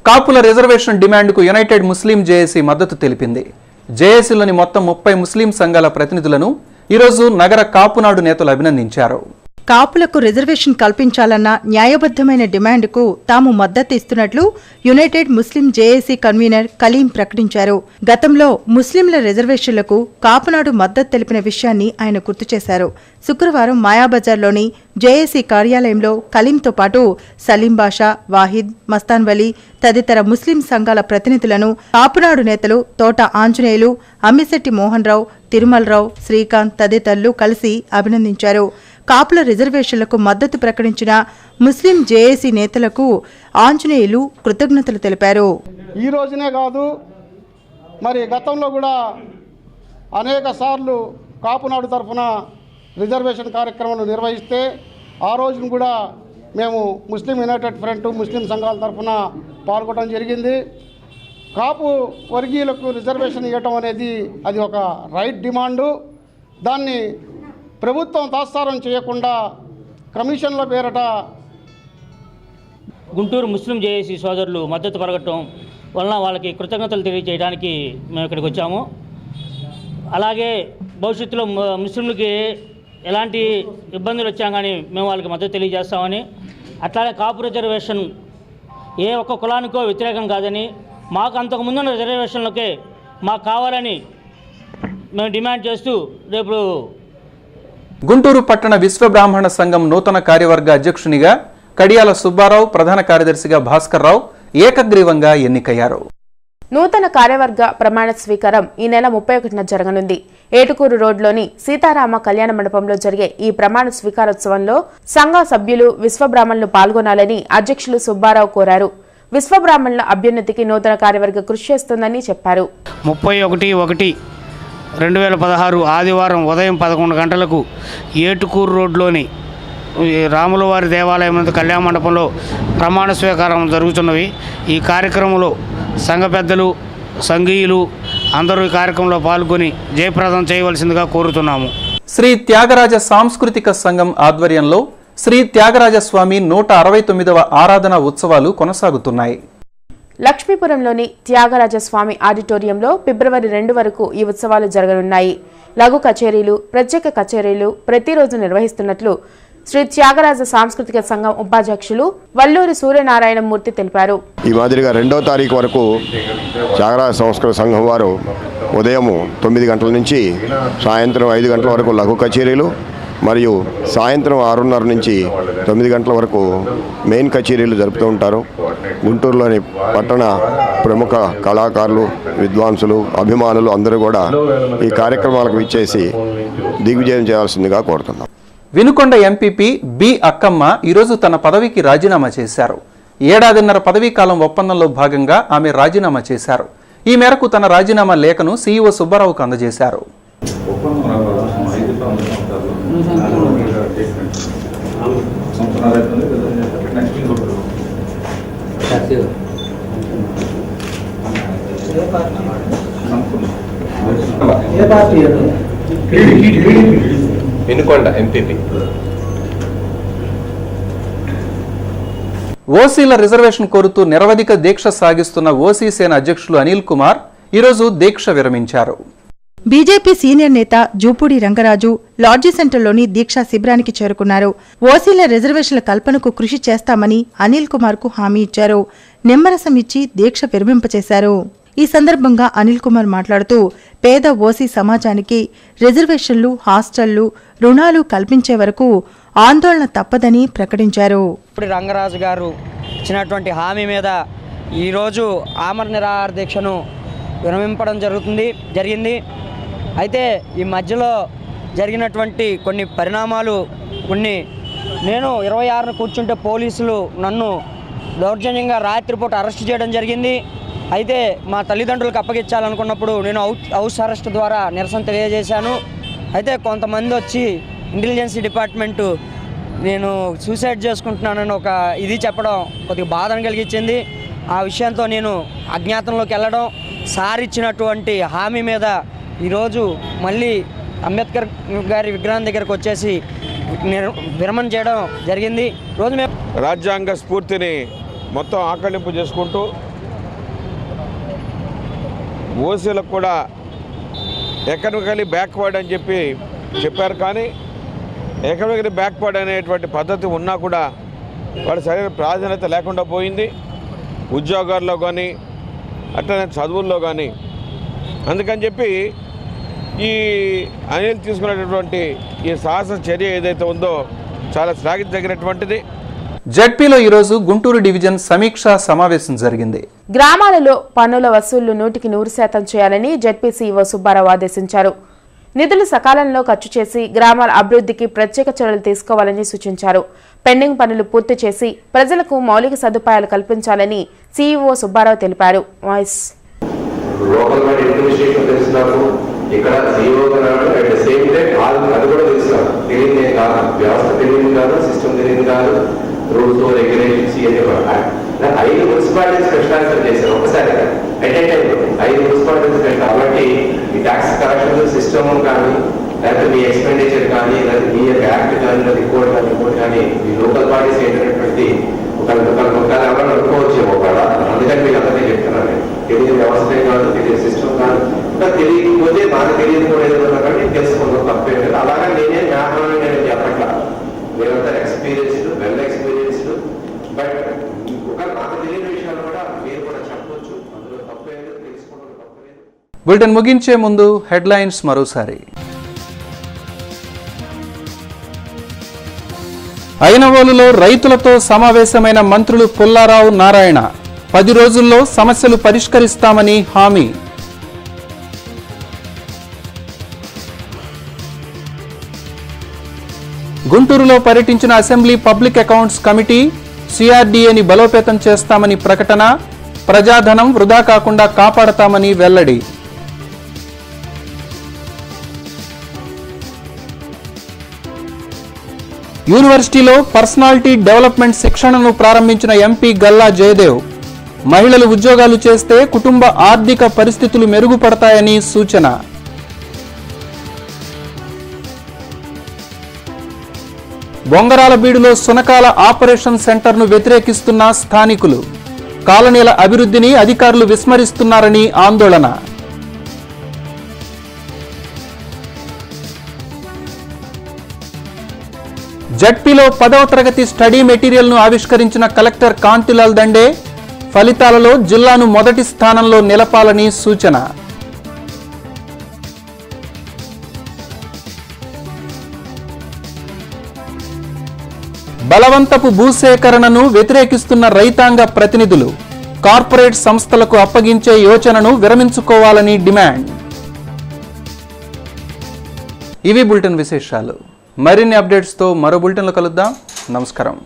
కాపుల రిజర్వేషన్ డిమాండ్కు యునైటెడ్ ముస్లిం జేఏసీ మద్దతు తెలిపింది. జేఏసీలోని మొత్తం 30 ముస్లిం సంఘాల ప్రతినిధులను ఈరోజు నగర కాపునాడు నేతలు అభినందించారు. కాపులకు రిజర్వేషన్ కల్పించాలన్న న్యాయబద్ధమైన డిమాండ్కు తాము మద్దతు ఇస్తున్నట్లు యునైటెడ్ ముస్లిం జేఏసీ కన్వీనర్ కలీం ప్రకటించారు. గతంలో ముస్లింల రిజర్వేషన్లకు కాపునాడు మద్దతు తెలిపిన విషయాన్ని ఆయన గుర్తు చేశారు. శుక్రవారం మాయాబజార్లోని జేఏసీ కార్యాలయంలో కలీంతో పాటు సలీం బాషా, వాహిద్, మస్తాన్ వలీ తదితర ముస్లిం సంఘాల ప్రతినిధులను కాపునాడు నేతలు తోట ఆంజనేయులు, అమ్మిశెట్టి మోహన్ రావు, తిరుమలరావు, శ్రీకాంత్ తదితరులు కలిసి అభినందించారు. కాపుల రిజర్వేషన్లకు మద్దతు ప్రకటించిన ముస్లిం జేఏసీ నేతలకు ఆంజనేయులు కృతజ్ఞతలు తెలిపారు. ఈ రోజునే కాదు, మరి గతంలో కూడా అనేక సార్లు కాపునాడు తరఫున రిజర్వేషన్ కార్యక్రమాలు నిర్వహిస్తే ఆ రోజున కూడా మేము ముస్లిం యునైటెడ్ ఫ్రంట్ ముస్లిం సంఘాల తరఫున పాల్గొనడం జరిగింది. కాపు వర్గీయులకు రిజర్వేషన్ ఇవ్వటం అనేది అది ఒక రైట్ డిమాండు. దాన్ని ప్రభుత్వం తాత్సారం చేయకుండా కమిషన్ల పేరట గుంటూరు ముస్లిం జేఏసీ సోదరులు మద్దతు పరగటం వలన వాళ్ళకి కృతజ్ఞతలు తెలియజేయడానికి మేము ఇక్కడికి వచ్చాము. అలాగే భవిష్యత్తులో ముస్లింలకి ఎలాంటి ఇబ్బందులు వచ్చా కానీ మేము వాళ్ళకి మద్దతు తెలియజేస్తామని, అట్లానే కాపు రిజర్వేషన్ ఏ ఒక్క కులానికో వ్యతిరేకం కాదని, మాకు అంతకుముందున్న రిజర్వేషన్లకే మాకు కావాలని మేము డిమాండ్ చేస్తూ రేపు గుంటూరు పట్టణ విశ్వ బ్రాహ్మణ సంఘం నూతన కార్యవర్గ అధ్యక్షునిగా కడియాల సుబ్బారావు, ప్రధాన కార్యదర్శిగా భాస్కర్ రావు ఏకగ్రీవంగా ఎన్నికయ్యారు. నూతన కార్యవర్గ ప్రమాణ స్వీకారం ఈ నెల 31న జరగనుంది. ఏటుకూరు రోడ్లోని సీతారామ కళ్యాణ మండపంలో జరిగే ఈ ప్రమాణ స్వీకారోత్సవంలో సంఘ సభ్యులు విశ్వబ్రాహ్మణులు పాల్గొనాలని అధ్యక్షులు సుబ్బారావు కోరారు. విశ్వబ్రాహ్మణుల అభ్యున్నతికి నూతన కార్యవర్గ కృషి చేస్తుందని చెప్పారు. 31/1/2016 ఆదివారం ఉదయం 11 గంటలకు ఏటుకూరు రోడ్లోని రాములవారి దేవాలయం నందు కళ్యాణ మండపంలో ప్రమాణ స్వీకారం జరుగుతున్నవి. ఈ కార్యక్రమంలో సంఘ పెద్దలు, సంఘీయులు అందరూ ఈ కార్యక్రమంలో పాల్గొని జయప్రదం చేయవలసిందిగా కోరుతున్నాము. శ్రీ త్యాగరాజ సాంస్కృతిక సంఘం ఆధ్వర్యంలో శ్రీ త్యాగరాజస్వామి 169వ ఆరాధన ఉత్సవాలు కొనసాగుతున్నాయి. లక్ష్మీపురంలోని త్యాగరాజస్వామి ఆడిటోరియంలో ఫిబ్రవరి 2 వరకు ఈ ఉత్సవాలు జరగనున్నాయి. లఘు కచేరీలు, ప్రత్యేక కచేరీలు ప్రతిరోజు నిర్వహిస్తున్నట్లు శ్రీ త్యాగరాజ సాంస్కృతిక సంఘం ఉపాధ్యక్షులు వల్లూరి సూర్యనారాయణమూర్తి తెలిపారు. ఈ మాదిరిగా 2వ తారీఖు వరకు త్యాగరాజ సంస్కృత సంఘం వారు ఉదయం 9 గంటల నుంచి సాయంత్రం 5 గంటల వరకు లఘు కచేరీలు మరియు సాయంత్రం 6:30 నుంచి 9 గంటల వరకు మెయిన్ కచేరీలు జరుపుతూ ఉంటారు. గుంటూరులోని పట్టణ ప్రముఖ కళాకారులు, విద్వాంసులు, అభిమానులు అందరూ కూడా ఈ కార్యక్రమాలకు విచ్చేసి దిగ్విజయం చేయాల్సిందిగా కోరుతున్నాం. వినుకొండ ఎంపీపీ బి అక్కమ్మ ఈరోజు తన పదవికి రాజీనామా చేశారు. 1.5 పదవీ కాలం ఒప్పందంలో భాగంగా ఆమె రాజీనామా చేశారు. ఈ మేరకు తన రాజీనామా లేఖను సీఈఓ సుబ్బారావుకు అందజేశారు. వినుకొండ ఎంపీపీ ఓసీల రిజర్వేషన్ కోరుతూ నిరవధిక దీక్ష సాగిస్తున్న ఓసీ సేన అధ్యక్షులు అనిల్ కుమార్ ఈరోజు దీక్ష విరమించారు. బీజేపీ సీనియర్ నేత జూపూడి రంగరాజు లాడ్జీ సెంటర్లోని దీక్షా శిబిరానికి చేరుకున్నారు. ఓసీల రిజర్వేషన్ల కల్పనకు కృషి చేస్తామని అనిల్ కుమార్ కు హామీ ఇచ్చారు. నిమ్మరసం ఇచ్చి దీక్ష విరమింపచేశారు. ఈ సందర్భంగా అనిల్ కుమార్ మాట్లాడుతూ పేద ఓసీ సమాజానికి రిజర్వేషన్లు, హాస్టళ్లు, రుణాలు కల్పించే వరకు ఆందోళన తప్పదని ప్రకటించారు. రంగరాజు గారు ఇచ్చినటువంటి హామీ మీద ఈరోజు ఆమర నిరాహార దీక్షను విరమింపడం జరిగింది. అయితే ఈ మధ్యలో జరిగినటువంటి కొన్ని పరిణామాలు నేను 26న కూర్చుంటే పోలీసులు నన్ను దౌర్జన్యంగా రాత్రిపూట అరెస్ట్ చేయడం జరిగింది. అయితే మా తల్లిదండ్రులకు అప్పగించాలనుకున్నప్పుడు నేను హౌస్ అరెస్ట్ ద్వారా నిరసన తెలియజేశాను. అయితే కొంతమంది వచ్చి ఇంటెలిజెన్స్ డిపార్ట్మెంటు నేను సూసైడ్ చేసుకుంటున్నానని ఒక ఇది చెప్పడం కొద్దిగా బాధను కలిగించింది. ఆ విషయంతో నేను అజ్ఞాతంలోకి వెళ్ళడం, సార్ ఇచ్చినటువంటి హామీ మీద ఈరోజు మళ్ళీ అంబేద్కర్ గారి విగ్రహం దగ్గరకు వచ్చేసి విరమణ చేయడం జరిగింది. రోజు మేము రాజ్యాంగ స్ఫూర్తిని మొత్తం ఆకళింపు చేసుకుంటూ ఓసీలకు కూడా ఎకనామికలీ బ్యాక్వర్డ్ అని చెప్పారు. కానీ ఎకనామికలీ బ్యాక్వర్డ్ అనేటువంటి పద్ధతి ఉన్నా కూడా వాడి సరైన ప్రాధాన్యత లేకుండా పోయింది, ఉద్యోగాల్లో కానీ అట్లనే చదువుల్లో కానీ. అందుకని చెప్పి ఈ అనిల్ తీసుకున్నటువంటి ఈ సాహస చర్య ఏదైతే ఉందో చాలా శ్లాఘించదగినటువంటిది. జడ్పీలో ఈరోజు గుంటూరు డివిజన్ సమీక్షా సమావేశం జరిగింది. గ్రామాలలో పన్నుల వసూళ్లు 100% చేయాలని జడ్పీ సీఈఓ సుబ్బారావు ఆదేశించారు. నిధులు సకాలంలో ఖర్చు చేసి గ్రామాల అభివృద్ధికి ప్రత్యేక చర్యలు తీసుకోవాలని సూచించారు. పెండింగ్ పనులు పూర్తి చేసి ప్రజలకు మౌలిక సదుపాయాలు కల్పించాలని సీఈఓ సుబ్బారావు తెలిపారు. ఇక్కడ GO at the same time అది కూడా తెలుసు, తెలియదే కాదు, వ్యవస్థ తెలియదు కాదు, సిస్టమ్ తెలియదు కాదు, రూల్స్ రెగ్యులేషన్స్ ఇవన్నీ కూడా 5 మున్సిపాలిటీస్ స్పెషలైజ్ చేశారు ఒకసారి అట్ ఏ టైం 5 మున్సిపాలిటీస్ కాబట్టి ఈ ట్యాక్స్ కలెక్షన్ సిస్టమ్ కానీ లేకపోతే మీ ఎక్స్పెండిచర్ కానీ లేదా మీ యాక్ట్ కానీ లేదా రిపోర్ట్ కానీ ఈ లోకల్ బాడీస్ ఏంటనేటువంటి ఒకళ్ళు ఎవరైనా అనుకోవచ్చేమో కూడా. అందుకని మీకు అందరికీ చెప్తున్నాను, తెలియని వ్యవస్థే కాదు, తెలియని సిస్టమ్ కాదు, ఇంకా తెలియకపోతే నాకు తెలియదు కూడా ఏదన్నా కానీ తెలుసుకుంటాం, తప్పే లేదు. అలాగే నేనే జ్ఞాపకం నేను చెప్పట్లా, మీరంతా ఎక్స్పీరియన్స్డ్, వెల్ ఎక్స్పీరియన్స్డ్, బట్ ఒక నాకు తెలియని విషయాలు కూడా మీరు కూడా చెప్పవచ్చు, అందులో తప్పే లేదు, తెలుసుకోవడం తప్పలేదు. బులెటిన్ ముగించే ముందు హెడ్లైన్స్ మరోసారి. ఐనవోలులో రైతులతో సమావేశమైన మంత్రులు పుల్లారావు, నారాయణ 10 రోజుల్లో సమస్యలు పరిష్కరిస్తామని హామీ. గుంటూరులో పర్యటించిన అసెంబ్లీ పబ్లిక్ అకౌంట్స్ కమిటీ, సిఆర్డీఏని బలోపేతం చేస్తామని ప్రకటన, ప్రజాధనం వృధా కాకుండా కాపాడతామని వెల్లడి. యూనివర్సిటీలో పర్సనాలిటీ డెవలప్మెంట్ శిక్షణను ప్రారంభించిన ఎంపీ గల్లా జయదేవ్, మహిళలు ఉద్యోగాలు చేస్తే కుటుంబ ఆర్థిక పరిస్థితులు మెరుగుపడతాయని సూచన. బొంగరాలబీడులో సునకాల ఆపరేషన్ సెంటర్ను వ్యతిరేకిస్తున్న స్థానికులు, కాలనీల అభివృద్ధిని అధికారులు విస్మరిస్తున్నారని ఆందోళన. జడ్పీలో 10వ తరగతి స్టడీ మెటీరియల్ను ఆవిష్కరించిన కలెక్టర్ కాంతిలాల్ దండే, ఫలితాలలో జిల్లాను మొదటి స్థానంలో నిలపాలని సూచన. బలవంతపు భూసేకరణను వ్యతిరేకిస్తున్న రైతాంగ ప్రతినిధులు, కార్పొరేట్ సంస్థలకు అప్పగించే యోచనను విరమించుకోవాలని డిమాండ్. ఇవి బులెటిన్ విశేషాలు. మరిన్ని అప్డేట్స్తో మరో బులెటిన్లో కలుద్దాం. నమస్కారం.